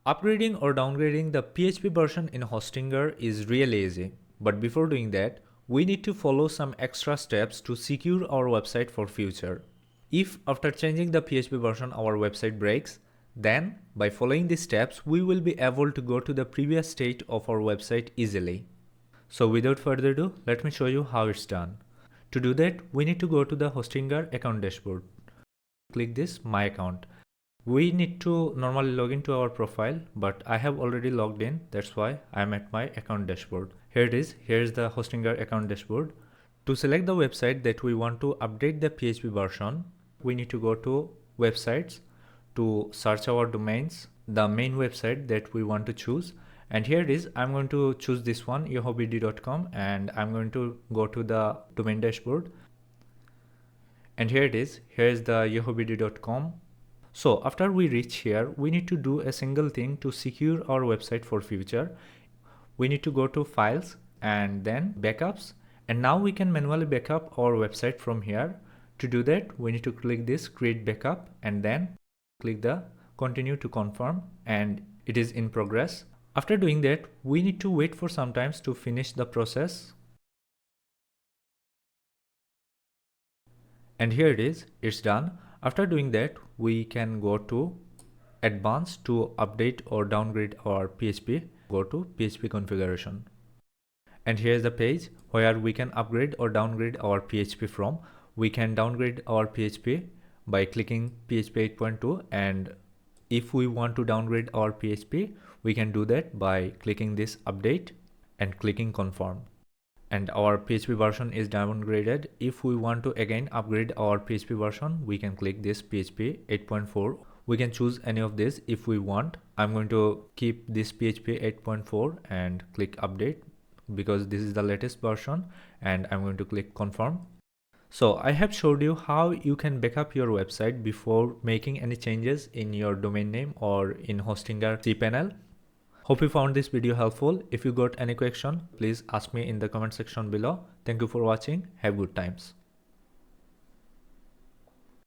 Upgrading or downgrading the PHP version in Hostinger is really easy. But before doing that, we need to follow some extra steps to secure our website for future. If after changing the PHP version our website breaks, then by following these steps we will be able to go to the previous state of our website easily. So without further ado, let me show you how it's done. To do that, we need to go to the Hostinger account dashboard. Click this My Account. We need to normally log into our profile, but I have already logged in. That's why I'm at my account dashboard. Here it is. Here's the Hostinger account dashboard. To select the website that we want to update the PHP version, we need to go to websites to search our domains, the main website that we want to choose. And here it is. I'm going to choose this one, yahobd.com, and I'm going to go to the domain dashboard. And here it is. Here's the yahobd.com. So after we reach here, we need to do a single thing to secure our website for future. We need to go to files and then backups. And now we can manually backup our website from here. To do that, we need to click this create backup and then click the continue to confirm, and it is in progress. After doing that, we need to wait for some time to finish the process. And here it is, it's done. After doing that, we can go to advanced to update or downgrade our PHP. Go to PHP configuration. And here's the page where we can upgrade or downgrade our PHP from. We can downgrade our PHP by clicking PHP 8.2, and if we want to downgrade our PHP, we can do that by clicking this update and clicking confirm. And our PHP version is downgraded. If we want to again upgrade our PHP version, we can click this PHP 8.4. We can choose any of this if we want. I'm going to keep this PHP 8.4 and click update because this is the latest version, and I'm going to click confirm. So I have showed you how you can backup your website before making any changes in your domain name or in Hostinger cPanel. Hope you found this video helpful. If you got any question, please ask me in the comment section below. Thank you for watching. Have good times.